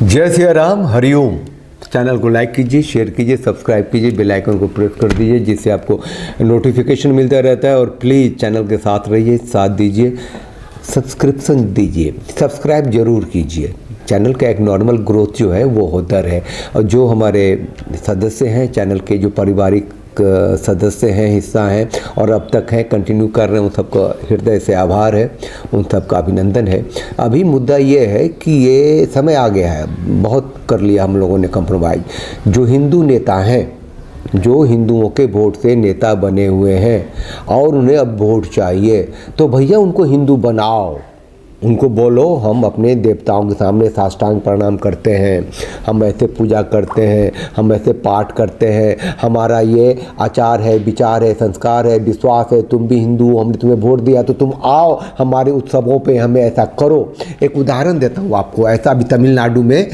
जय सिया राम, हरिओम। चैनल को लाइक कीजिए, शेयर कीजिए, सब्सक्राइब कीजिए, बेल आइकन को प्रेस कर दीजिए जिससे आपको नोटिफिकेशन मिलता रहता है। और प्लीज़ चैनल के साथ रहिए, साथ दीजिए, सब्सक्रिप्शन दीजिए, सब्सक्राइब जरूर कीजिए। चैनल का एक नॉर्मल ग्रोथ जो है वो होता रहे। और जो हमारे सदस्य हैं चैनल के, जो पारिवारिक सदस्य हैं, हिस्सा हैं और अब तक हैं, कंटिन्यू कर रहे हैं, उन सबका हृदय से आभार है, उन सबका अभिनंदन है। अभी मुद्दा ये है कि ये समय आ गया है, बहुत कर लिया हम लोगों ने कंप्रोमाइज़। जो हिंदू नेता हैं, जो हिंदुओं के वोट से नेता बने हुए हैं और उन्हें अब वोट चाहिए, तो भैया उनको हिंदू बनाओ। उनको बोलो हम अपने देवताओं के सामने साष्टांग प्रणाम करते हैं, हम ऐसे पूजा करते हैं, हम ऐसे पाठ करते हैं, हमारा ये आचार है, विचार है, संस्कार है, विश्वास है। तुम भी हिंदू हो, हमने तुम्हें वोट दिया तो तुम आओ हमारे उत्सवों पे, हमें ऐसा करो। एक उदाहरण देता हूँ आपको, ऐसा अभी तमिलनाडु में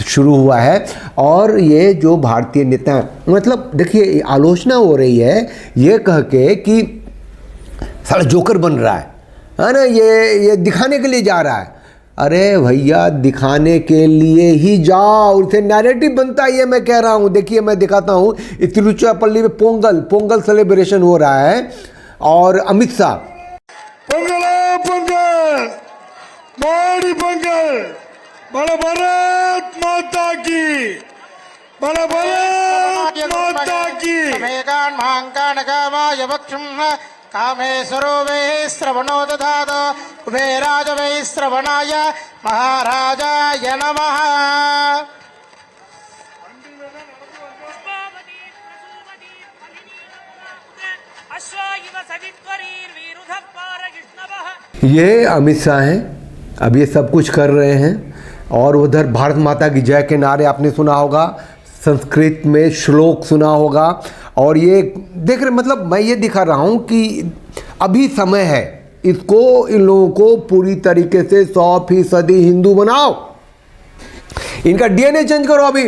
शुरू हुआ है। और ये जो भारतीय नेता, मतलब देखिए आलोचना हो रही है ये कह के कि साला जोकर बन रहा है ना, ये दिखाने के लिए जा रहा है। अरे भैया दिखाने के लिए ही जाओ, उसे नैरेटिव बनता है। ये मैं कह रहा हूँ, देखिए मैं दिखाता हूँ। तिरुचिरापल्ली में पोंगल सेलिब्रेशन हो रहा है और अमित शाह पोंगल मोदी पोंगल, बड़ा भारत माता की, बड़ा भारत माता की। मेकान महांकान कामाय वक्षुम कामेश्वरो वै श्रवणो दधातो कुबेराज वै श्रवणाय महाराजाय नमः। ये अमित शाह हैं, अब ये सब कुछ कर रहे हैं। और उधर भारत माता की जय के नारे आपने सुना होगा, संस्कृत में श्लोक सुना होगा। और ये देख रहे, मतलब मैं ये दिखा रहा हूँ कि अभी समय है, इसको इन लोगों को पूरी तरीके से 100% हिंदू बनाओ, इनका डीएनए चेंज करो। अभी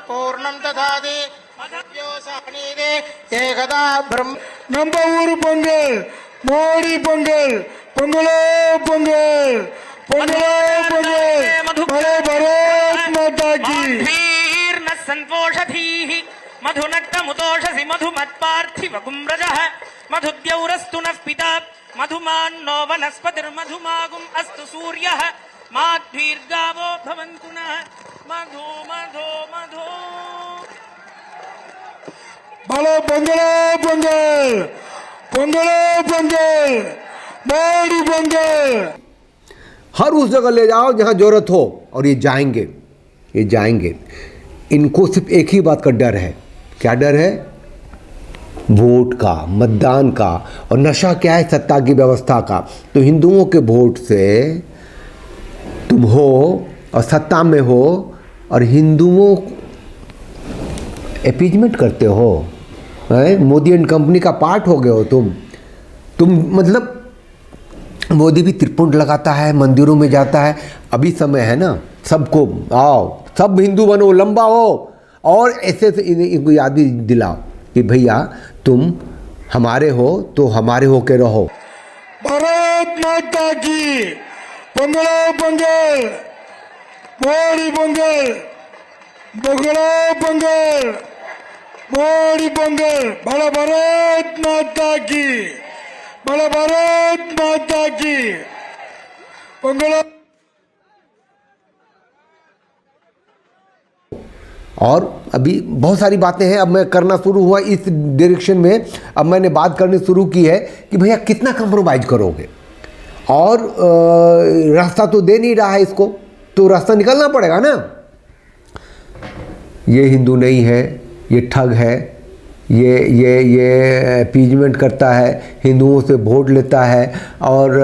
पूर्णं दधाति मधव्योसानीदे एकदा ब्रह्म। नंबर पोंगल मोदी पोंगल, पोंगलो पोंगल, पोंगलो पोंगल, बड़े भारत माता की। संपोषधीः मधुनक्तमुतोषसि मधुमत्पार्थिवकुम्रजः मधुद्यौरस्तु नः पिता मधुमान्नो वनस्पतिर्मधुमागुम् अस्तु सूर्यः माध्वीर्गावो भवन्तु नः मधु मधु मधु। बड़ा पोंगलो पोंगल, पोंगलो पोंगल, मोदी पोंगल। हर उस जगह ले जाओ जहाँ जरूरत हो, और ये जाएंगे, ये जाएंगे। इनको सिर्फ एक ही बात का डर है। क्या डर है? वोट का, मतदान का। और नशा क्या है? सत्ता की व्यवस्था का। तो हिंदुओं के वोट से तुम हो और सत्ता में हो और हिंदुओं अपीजमेंट करते हो, मोदी एंड कंपनी का पार्ट हो गए हो तुम मतलब। मोदी भी त्रिपुंड लगाता है, मंदिरों में जाता है। अभी समय है ना, सबको आओ, सब हिंदू बनो, लंबा हो। और ऐसे से इनको याद भी दिलाओ कि भैया तुम हमारे हो तो हमारे हो के रहो। भारत माता की, पोंगलो पोंगल, मोदी पोंगल, पोंगलो पोंगल, मोदी पोंगल, बड़ा भारत माता की, बड़ा भारत माता की। पोंगलो। और अभी बहुत सारी बातें हैं, अब मैं करना शुरू हुआ इस डायरेक्शन में। अब मैंने बात करनी शुरू की है कि भैया कितना कंप्रोमाइज़ करोगे। और रास्ता तो दे नहीं रहा है इसको, तो रास्ता निकलना पड़ेगा ना। ये हिंदू नहीं है, ये ठग है, ये अपीजमेंट करता है, हिंदुओं से वोट लेता है और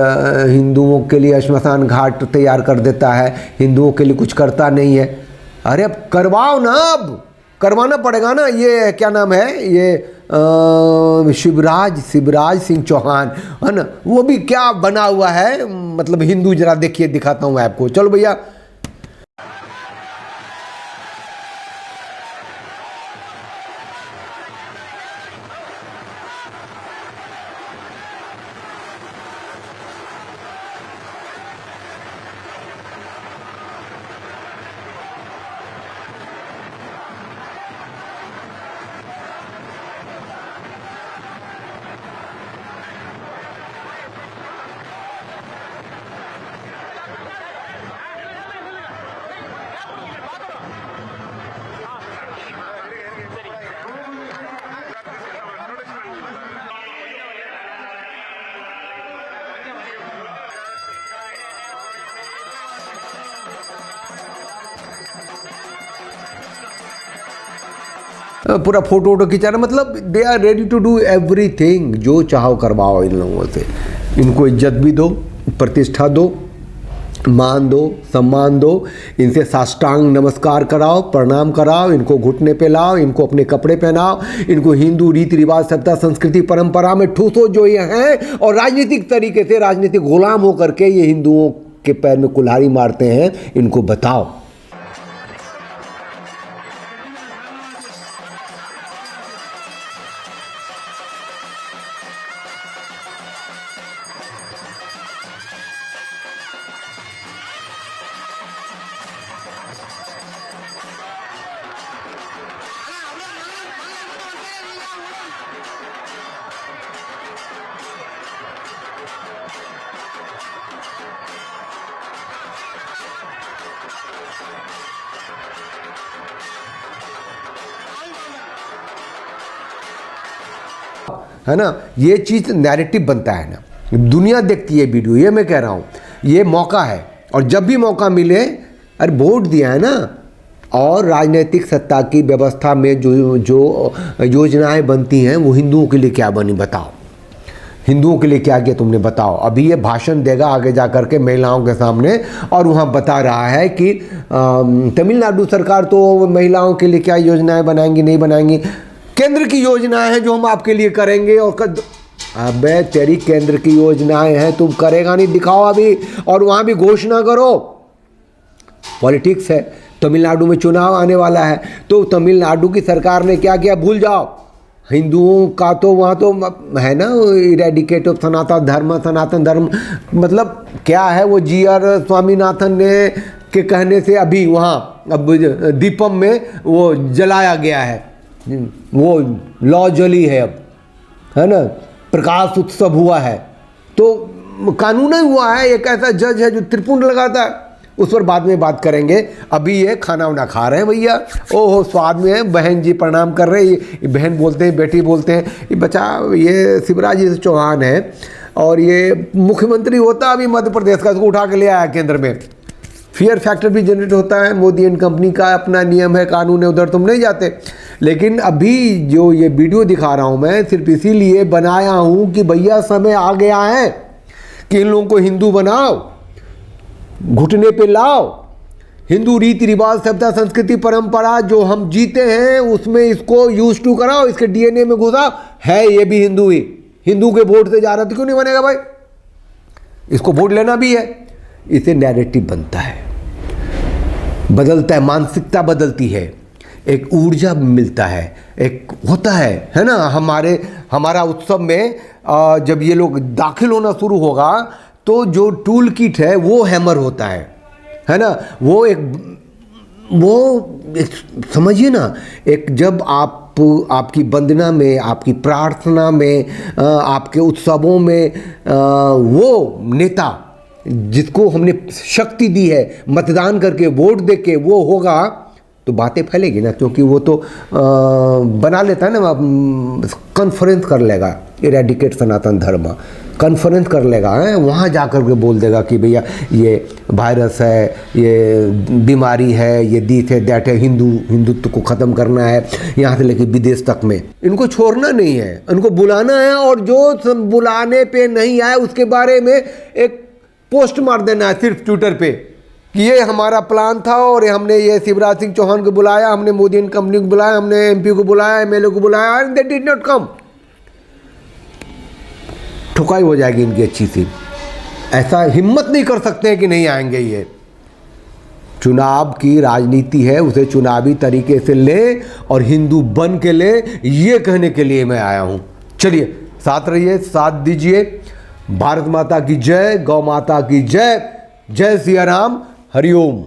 हिंदुओं के लिए श्मशान घाट तैयार कर देता है, हिंदुओं के लिए कुछ करता नहीं है। अरे अब करवाओ ना, अब करवाना पड़ेगा ना। ये क्या नाम है, ये शिवराज सिंह चौहान है ना, वो भी क्या बना हुआ है, मतलब हिंदू। जरा देखिए, दिखाता हूँ आपको। चलो भैया, पूरा फोटो वोटो खिंचाना, मतलब they are ready to do everything. जो चाहो करवाओ इन लोगों से। इनको इज्जत भी दो, प्रतिष्ठा दो, मान दो, सम्मान दो, इनसे साष्टांग नमस्कार कराओ, प्रणाम कराओ, इनको घुटने पे लाओ, इनको अपने कपड़े पहनाओ, इनको हिंदू रीति रिवाज सभ्यता संस्कृति परंपरा में ठूसो जो ये हैं, और राजनीतिक तरीके से राजनीतिक गुलाम होकर के ये हिंदुओं के पैर में कुल्हाड़ी मारते हैं, इनको बताओ। है ना, ये चीज़ नैरेटिव बनता है ना, दुनिया देखती है वीडियो। ये मैं कह रहा हूँ, ये मौका है, और जब भी मौका मिले, अरे वोट दिया है ना, और राजनीतिक सत्ता की व्यवस्था में जो योजनाएं बनती हैं वो हिंदुओं के लिए क्या बनी बताओ, हिंदुओं के लिए क्या किया तुमने बताओ। अभी ये भाषण देगा आगे जा कर के महिलाओं के सामने, और वहाँ बता रहा है कि तमिलनाडु सरकार तो महिलाओं के लिए क्या योजनाएं बनाएंगी, नहीं बनाएंगी, केंद्र की योजनाएं हैं जो हम आपके लिए करेंगे। और अबे तेरी केंद्र की योजनाएं हैं, तुम करेगा नहीं, दिखाओ अभी, और वहाँ भी घोषणा करो। पॉलिटिक्स है, तमिलनाडु में चुनाव आने वाला है, तो तमिलनाडु की सरकार ने क्या किया भूल जाओ। हिंदुओं का तो वहाँ तो है ना, इरेडिकेट ऑफ सनातन धर्म, मतलब क्या है वो, GR स्वामीनाथन ने के कहने से अभी वहाँ अब दीपम में वो जलाया गया है, वो लॉ जली है अब, है ना, प्रकाश उत्सव हुआ है, तो कानून ही हुआ है। एक ऐसा जज है जो त्रिपुंड लगाता है, उस पर बाद में बात करेंगे। अभी ये खाना वाना खा रहे हैं भैया, ओहो स्वाद में है। बहन जी प्रणाम कर रहे हैं, ये बहन बोलते हैं, बेटी बोलते हैं। ये बच्चा, ये शिवराज जी चौहान है, और ये मुख्यमंत्री होता अभी मध्य प्रदेश का, इसको उठा के ले आया केंद्र में। फियर फैक्टर भी जनरेट होता है, मोदी एंड कंपनी का अपना नियम है, कानून है, उधर तुम नहीं जाते। लेकिन अभी जो ये वीडियो दिखा रहा हूँ मैं, सिर्फ इसीलिए बनाया हूँ कि भैया समय आ गया है कि इन लोगों को हिंदू बनाओ, घुटने पे लाओ, हिंदू रीति रिवाज सभ्यता संस्कृति परंपरा जो हम जीते हैं उसमें इसको यूज टू कराओ, इसके DNA में घुसाओ। है ये भी हिंदू ही, हिंदू के वोट से जा रहा तो क्यों नहीं बनेगा भाई, इसको वोट लेना भी है। इसे नैरेटिव बनता है, बदलता है, मानसिकता बदलती है, एक ऊर्जा मिलता है, एक होता है ना। हमारा उत्सव में जब ये लोग दाखिल होना शुरू होगा तो जो टूल किट है वो हैमर होता है ना, वो समझिए ना, एक जब आपकी वंदना में, आपकी प्रार्थना में, आपके उत्सवों में वो नेता जिसको हमने शक्ति दी है मतदान करके वोट दे के वो होगा तो बातें फैलेगी ना, क्योंकि वो तो बना लेता है ना, कॉन्फ्रेंस कर लेगा, इरेडिकेट सनातन धर्म कॉन्फ्रेंस कर लेगा, वहाँ जा कर के बोल देगा कि भैया ये वायरस है, ये बीमारी है, ये दिस है, दैट है, हिंदुत्व को ख़त्म करना है यहाँ से लेके विदेश तक में। इनको छोड़ना नहीं है, इनको बुलाना है, और जो बुलाने पे नहीं आए उसके बारे में एक पोस्ट मार देना है सिर्फ ट्विटर पे कि ये हमारा प्लान था, और हमने ये शिवराज सिंह चौहान को बुलाया, हमने मोदी एंड कंपनी को बुलाया, हमने MP को बुलाया, MLA को बुलाया, and they did not come. ठुकाई हो जाएगी इनकी अच्छी सी। ऐसा हिम्मत नहीं कर सकते हैं कि नहीं आएंगे। ये चुनाव की राजनीति है, उसे चुनावी तरीके से ले और हिंदू बन के ले, ये कहने के लिए मैं आया हूँ। चलिए साथ रहिए, साथ दीजिए। भारत माता की जय, गौ माता की जय, जय सिया राम, हरिओम।